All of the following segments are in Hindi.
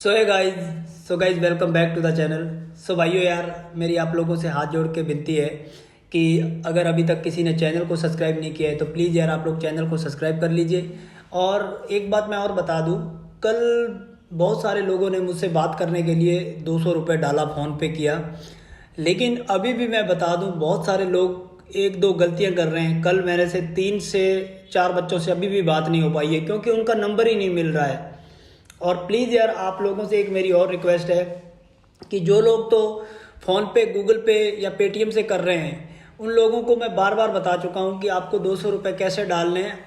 So guys welcome back to the channel. So भाइयों यार, मेरी आप लोगों से हाथ जोड़ के विनती है कि अगर अभी तक किसी ने चैनल को सब्सक्राइब नहीं किया है तो प्लीज़ यार आप लोग चैनल को सब्सक्राइब कर लीजिए। और एक बात मैं और बता दूं, कल बहुत सारे लोगों ने मुझसे बात करने के लिए 200 रुपये डाला, फ़ोन पे किया, लेकिन अभी भी मैं बता दूं बहुत सारे लोग एक दो गलतियां कर रहे हैं। कल मेरे से 3 से 4 बच्चों से अभी भी बात नहीं हो पाई है क्योंकि उनका नंबर ही नहीं मिल रहा है। और प्लीज़ यार आप लोगों से एक मेरी और रिक्वेस्ट है कि जो लोग तो फ़ोन पे, गूगल पे या पेटीएम से कर रहे हैं, उन लोगों को मैं बार बार बता चुका हूँ कि आपको 200 रुपये कैसे डालने हैं।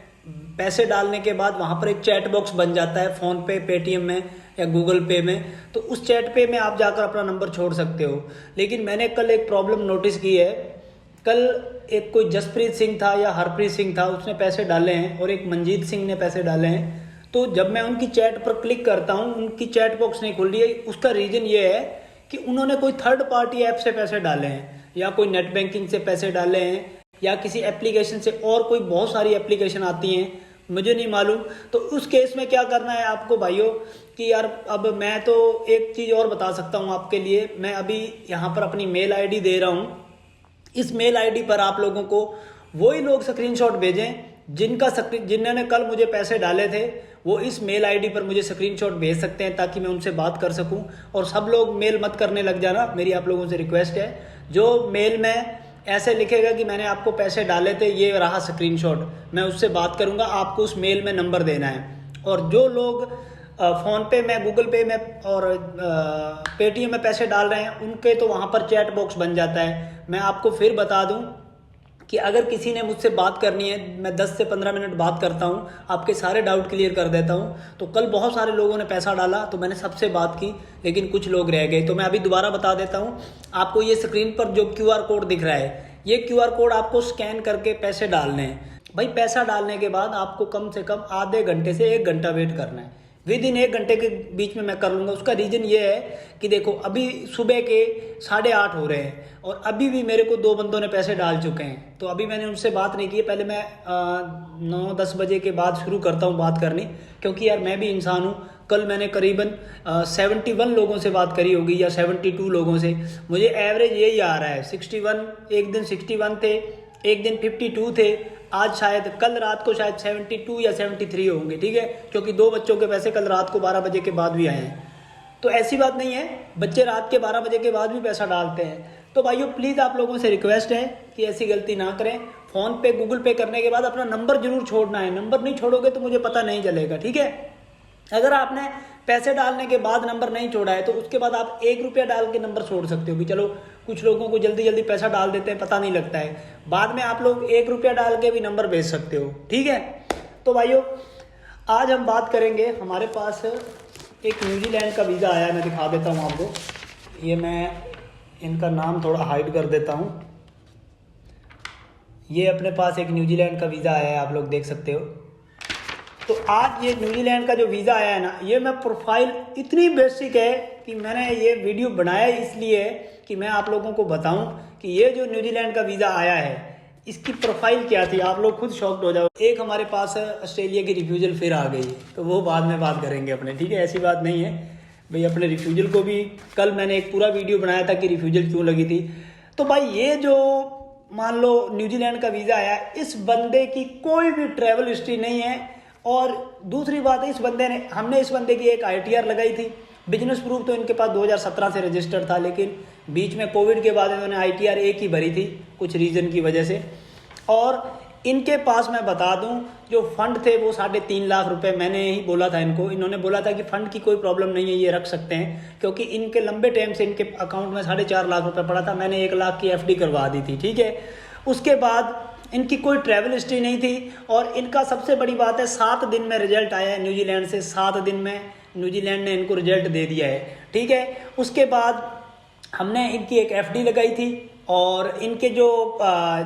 पैसे डालने के बाद वहाँ पर एक चैट बॉक्स बन जाता है फ़ोन पे, पेटीएम में या गूगल पे में, तो उस चैट पे में आप जाकर अपना नंबर छोड़ सकते हो। लेकिन मैंने कल एक प्रॉब्लम नोटिस की है। कल एक कोई जसप्रीत सिंह था या हरप्रीत सिंह था, उसने पैसे डाले हैं, और एक मंजीत सिंह ने पैसे डाले हैं। तो जब मैं उनकी चैट पर क्लिक करता हूँ, उनकी चैट बॉक्स नहीं खुल रही है। उसका रीज़न ये है कि उन्होंने कोई थर्ड पार्टी ऐप से पैसे डाले हैं, या कोई नेट बैंकिंग से पैसे डाले हैं, या किसी एप्लीकेशन से, और कोई बहुत सारी एप्लीकेशन आती हैं, मुझे नहीं मालूम। तो उस केस में क्या करना है आपको भाइयों कि यार, अब मैं तो एक चीज़ और बता सकता हूँ आपके लिए। मैं अभी यहाँ पर अपनी मेल आईडी दे रहा हूँ। इस मेल आईडी पर आप लोगों को वही लोग स्क्रीनशॉट भेजें जिन्होंने कल मुझे पैसे डाले थे। वो इस मेल आईडी पर मुझे स्क्रीनशॉट भेज सकते हैं ताकि मैं उनसे बात कर सकूं। और सब लोग मेल मत करने लग जाना, मेरी आप लोगों से रिक्वेस्ट है। जो मेल में ऐसे लिखेगा कि मैंने आपको पैसे डाले थे, ये रहा स्क्रीनशॉट, मैं उससे बात करूंगा, आपको उस मेल में नंबर देना है। और जो लोग फ़ोन पे में, गूगल पे में और पेटीएम में पैसे डाल रहे हैं, उनके तो वहाँ पर चैट बॉक्स बन जाता है। मैं आपको फिर बता दूं कि अगर किसी ने मुझसे बात करनी है, मैं 10 से 15 मिनट बात करता हूँ, आपके सारे डाउट क्लियर कर देता हूँ। तो कल बहुत सारे लोगों ने पैसा डाला तो मैंने सबसे बात की, लेकिन कुछ लोग रह गए। तो मैं अभी दोबारा बता देता हूँ आपको। ये स्क्रीन पर जो QR कोड दिख रहा है, ये QR कोड आपको स्कैन करके पैसे डालने हैं। भाई पैसा डालने के बाद आपको कम से कम आधे घंटे से 1 घंटा वेट करना है। विद इन 1 घंटे के बीच में मैं कर लूँगा। उसका रीज़न ये है कि देखो, अभी सुबह के 8:30 हो रहे हैं और अभी भी मेरे को 2 बंदों ने पैसे डाल चुके हैं। तो अभी मैंने उनसे बात नहीं की है। पहले मैं 9-10 बजे के बाद शुरू करता हूँ बात करनी, क्योंकि यार मैं भी इंसान हूँ। कल मैंने करीबन 71 लोगों से बात करी होगी या 72 लोगों से। मुझे एवरेज यही आ रहा है 61। एक दिन 61 थे, एक दिन 52 थे, आज शायद कल रात को शायद 72 या 73 होंगे। ठीक है, क्योंकि 2 बच्चों के पैसे कल रात को 12 बजे के बाद भी आए हैं। तो ऐसी बात नहीं है, बच्चे रात के 12 बजे के बाद भी पैसा डालते हैं। तो भाइयों प्लीज़ आप लोगों से रिक्वेस्ट है कि ऐसी गलती ना करें। फ़ोन पे, गूगल पे करने के बाद अपना नंबर जरूर छोड़ना है। नंबर नहीं छोड़ोगे तो मुझे पता नहीं चलेगा। ठीक है, अगर आपने पैसे डालने के बाद नंबर नहीं छोड़ा है तो उसके बाद आप 1 रुपया डाल के नंबर छोड़ सकते हो कि चलो, कुछ लोगों को जल्दी जल्दी पैसा डाल देते हैं, पता नहीं लगता है। बाद में आप लोग 1 रुपया डाल के भी नंबर भेज सकते हो। ठीक है, तो भाइयों आज हम बात करेंगे, हमारे पास एक न्यूजीलैंड का वीज़ा आया है। मैं दिखा देता हूँ आपको। ये मैं इनका नाम थोड़ा हाइड कर देता हूँ। ये अपने पास एक न्यूजीलैंड का वीज़ा आया है, आप लोग देख सकते हो। तो आज ये न्यूजीलैंड का जो वीज़ा आया है ना, ये मैं प्रोफाइल इतनी बेसिक है कि मैंने ये वीडियो बनाया इसलिए कि मैं आप लोगों को बताऊं कि ये जो न्यूजीलैंड का वीज़ा आया है, इसकी प्रोफाइल क्या थी। आप लोग खुद शॉक्ड हो जाओ। एक हमारे पास ऑस्ट्रेलिया की रिफ्यूजल फिर आ गई है, तो वो बाद में बात करेंगे अपने। ठीक है, ऐसी बात नहीं है भाई। अपने रिफ्यूजल को भी कल मैंने एक पूरा वीडियो बनाया था कि रिफ्यूजल क्यों लगी थी। तो भाई ये जो मान लो न्यूजीलैंड का वीज़ा आया, इस बंदे की कोई भी ट्रैवल हिस्ट्री नहीं है। और दूसरी बात है, हमने इस बंदे की एक ITR लगाई थी। बिजनेस प्रूफ तो इनके पास 2017 से रजिस्टर्ड था, लेकिन बीच में कोविड के बाद इन्होंने ITR एक ही भरी थी कुछ रीज़न की वजह से। और इनके पास मैं बता दूं, जो फंड थे वो 3.5 लाख रुपए मैंने ही बोला था इनको। इन्होंने बोला था कि फ़ंड की कोई प्रॉब्लम नहीं है, ये रख सकते हैं, क्योंकि इनके लंबे टाइम से इनके अकाउंट में 4.5 लाख रुपए पड़ा था। मैंने 1 लाख की FD करवा दी थी। ठीक है, उसके बाद इनकी कोई ट्रैवल हिस्ट्री नहीं थी। और इनका सबसे बड़ी बात है, 7 दिन में रिजल्ट आया है न्यूजीलैंड से। 7 दिन में न्यूजीलैंड ने इनको रिजल्ट दे दिया है। ठीक है, उसके बाद हमने इनकी एक FD लगाई थी, और इनके जो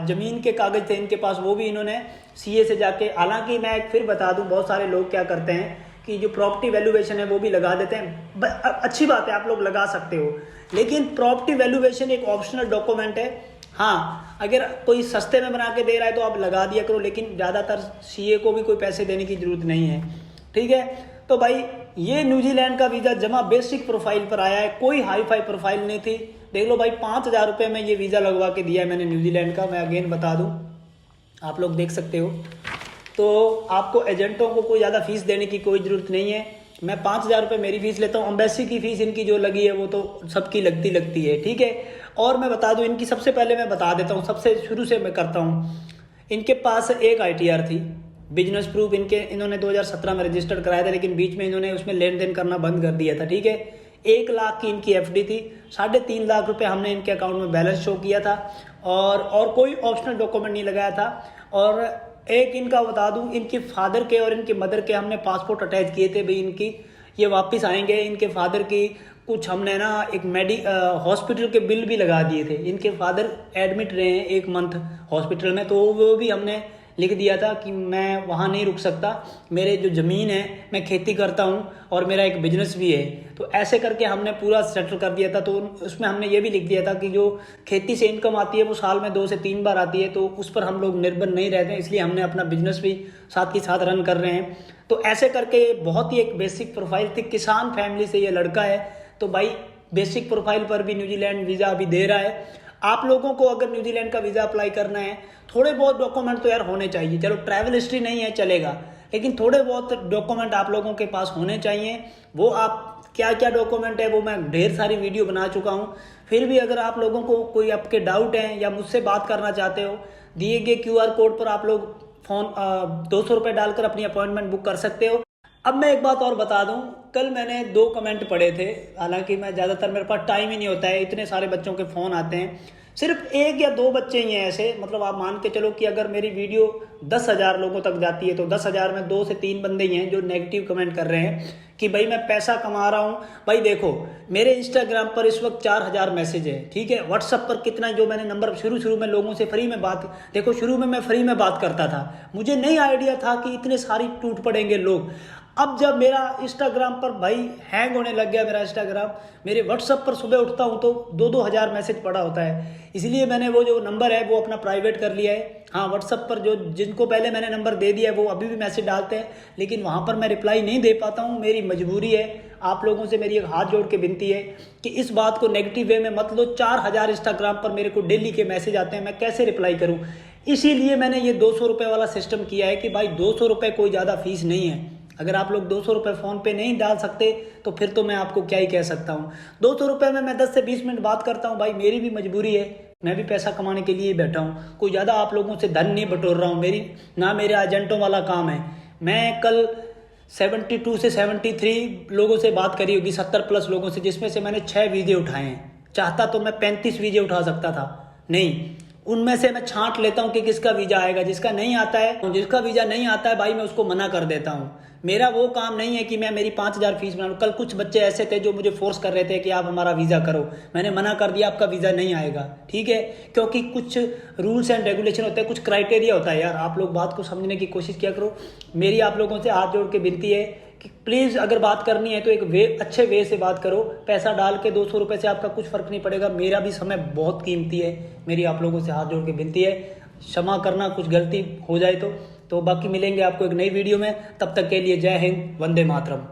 ज़मीन के कागज़ थे इनके पास, वो भी इन्होंने CA से जाके, हालांकि मैं एक फिर बता दूं, बहुत सारे लोग क्या करते हैं कि जो प्रॉपर्टी वैल्यूएशन है वो भी लगा देते हैं। अच्छी बात है, आप लोग लगा सकते हो, लेकिन प्रॉपर्टी वैल्यूएशन एक ऑप्शनल डॉक्यूमेंट है। हाँ, अगर कोई सस्ते में बना के दे रहा है तो आप लगा दिया करो, लेकिन ज़्यादातर CA को भी कोई पैसे देने की ज़रूरत नहीं है। ठीक है, तो भाई ये न्यूजीलैंड का वीज़ा जमा बेसिक प्रोफाइल पर आया है, कोई हाई फाई प्रोफाइल नहीं थी। देख लो भाई 5,000 रुपये में ये वीज़ा लगवा के दिया है मैंने न्यूजीलैंड का। मैं अगेन बता दूँ, आप लोग देख सकते हो। तो आपको एजेंटों को कोई ज़्यादा फीस देने की कोई ज़रूरत नहीं है। मैं 5,000 रुपये मेरी फ़ीस लेता हूँ। एम्बेसी की फ़ीस इनकी जो लगी है वो तो सबकी लगती है, ठीक है। और मैं बता दूँ इनकी, सबसे पहले मैं बता देता हूँ, सबसे शुरू से मैं करता हूँ। इनके पास एक ITR थी, बिजनेस प्रूफ इन्होंने 2017 में रजिस्टर्ड कराया था, लेकिन बीच में इन्होंने उसमें लेन देन करना बंद कर दिया था, ठीक है। 1 लाख की इनकी FD थी, 3.5 लाख रुपए हमने इनके अकाउंट में बैलेंस शो किया था, और कोई ऑप्शनल डॉक्यूमेंट नहीं लगाया था। और एक इनका बता दूं, इनके फादर के और इनके मदर के हमने पासपोर्ट अटैच किए थे भाई, इनकी ये वापस आएंगे। इनके फादर की कुछ हमने ना एक हॉस्पिटल के बिल भी लगा दिए थे। इनके फादर एडमिट रहे हैं 1 मंथ हॉस्पिटल में, तो वो भी हमने लिख दिया था कि मैं वहाँ नहीं रुक सकता, मेरे जो ज़मीन है, मैं खेती करता हूँ और मेरा एक बिजनेस भी है। तो ऐसे करके हमने पूरा सेटल कर दिया था। तो उसमें हमने ये भी लिख दिया था कि जो खेती से इनकम आती है वो साल में 2 से 3 बार आती है, तो उस पर हम लोग निर्भर नहीं रहते हैं, इसलिए हमने अपना बिजनेस भी साथ के साथ रन कर रहे हैं। तो ऐसे करके बहुत ही एक बेसिक प्रोफाइल थी, किसान फैमिली से ये लड़का है। तो भाई बेसिक प्रोफाइल पर भी न्यूजीलैंड वीज़ा अभी दे रहा है। आप लोगों को अगर न्यूजीलैंड का वीज़ा अप्लाई करना है, थोड़े बहुत डॉक्यूमेंट तो यार होने चाहिए। चलो ट्रैवल हिस्ट्री नहीं है चलेगा, लेकिन थोड़े बहुत डॉक्यूमेंट आप लोगों के पास होने चाहिए। वो आप क्या क्या डॉक्यूमेंट है वो मैं ढेर सारी वीडियो बना चुका हूँ। फिर भी अगर आप लोगों को कोई आपके डाउट हैं या मुझसे बात करना चाहते हो, दिए गए QR कोड पर आप लोग फ़ोन 200 रुपये डालकर अपनी अपॉइंटमेंट बुक कर सकते हो। अब मैं एक बात और बता दूं, कल मैंने 2 कमेंट पढ़े थे, हालांकि मैं ज़्यादातर, मेरे पास टाइम ही नहीं होता है, इतने सारे बच्चों के फ़ोन आते हैं। सिर्फ 1 या 2 बच्चे ही हैं ऐसे, मतलब आप मान के चलो कि अगर मेरी वीडियो 10,000 लोगों तक जाती है तो 10,000 में 2 से 3 बंदे ही हैं जो नेगेटिव कमेंट कर रहे हैं कि भाई मैं पैसा कमा रहा हूँ। भाई देखो, मेरे इंस्टाग्राम पर इस वक्त 4,000 मैसेज है, ठीक है। व्हाट्सअप पर कितना, जो मैंने नंबर शुरू में लोगों से फ्री में बात, देखो शुरू में मैं फ्री में बात करता था, मुझे नहीं आइडिया था कि इतने सारी टूट पड़ेंगे लोग। अब जब मेरा इंस्टाग्राम पर भाई हैंग होने लग गया मेरा इंस्टाग्राम, मेरे व्हाट्सअप पर सुबह उठता हूँ तो 2-2 हज़ार मैसेज पड़ा होता है, इसलिए मैंने वो जो नंबर है वो अपना प्राइवेट कर लिया है। हाँ, व्हाट्सअप पर जो जिनको पहले मैंने नंबर दे दिया है वो अभी भी मैसेज डालते हैं, लेकिन वहाँ पर मैं रिप्लाई नहीं दे पाता हूँ, मेरी मजबूरी है। आप लोगों से मेरी एक हाथ जोड़ के विनती है कि इस बात को नेगेटिव वे में मत लो। 4,000 इंस्टाग्राम पर मेरे को डेली के मैसेज आते हैं, मैं कैसे रिप्लाई करूँ। इसीलिए मैंने ये 200 रुपये वाला सिस्टम किया है कि भाई 200 रुपये कोई ज़्यादा फीस नहीं है। अगर आप लोग 200 रुपये फ़ोन पे नहीं डाल सकते तो फिर तो मैं आपको क्या ही कह सकता हूँ। 200 रुपये में मैं 10 से 20 मिनट बात करता हूँ, भाई मेरी भी मजबूरी है, मैं भी पैसा कमाने के लिए ही बैठा हूँ। कोई ज़्यादा आप लोगों से धन नहीं बटोर रहा हूँ, मेरी ना मेरे एजेंटों वाला काम है। मैं कल 72 से 73 लोगों से बात करी होगी, 70+ लोगों से, जिसमें से मैंने 6 वीज़े उठाए हैं। चाहता तो मैं 35 वीज़े उठा सकता था, नहीं, उनमें से मैं छांट लेता हूँ कि किसका वीज़ा आएगा, जिसका नहीं आता है, जिसका वीज़ा नहीं आता है भाई मैं उसको मना कर देता हूँ। मेरा वो काम नहीं है कि मैं मेरी 5,000 फीस बना लूँ। कल कुछ बच्चे ऐसे थे जो मुझे फोर्स कर रहे थे कि आप हमारा वीज़ा करो, मैंने मना कर दिया, आपका वीज़ा नहीं आएगा, ठीक है। क्योंकि कुछ रूल्स एंड रेगुलेशन होते हैं, कुछ क्राइटेरिया होता है यार, आप लोग बात को समझने की कोशिश किया करो। मेरी आप लोगों से हाथ जोड़ के विनती है कि प्लीज़ अगर बात करनी है तो एक अच्छे वे से बात करो। पैसा डाल के 200 रुपये से आपका कुछ फ़र्क नहीं पड़ेगा, मेरा भी समय बहुत कीमती है। मेरी आप लोगों से हाथ जोड़ के विनती है, क्षमा करना कुछ गलती हो जाए तो बाकी मिलेंगे आपको एक नई वीडियो में। तब तक के लिए जय हिंद, वंदे मातरम।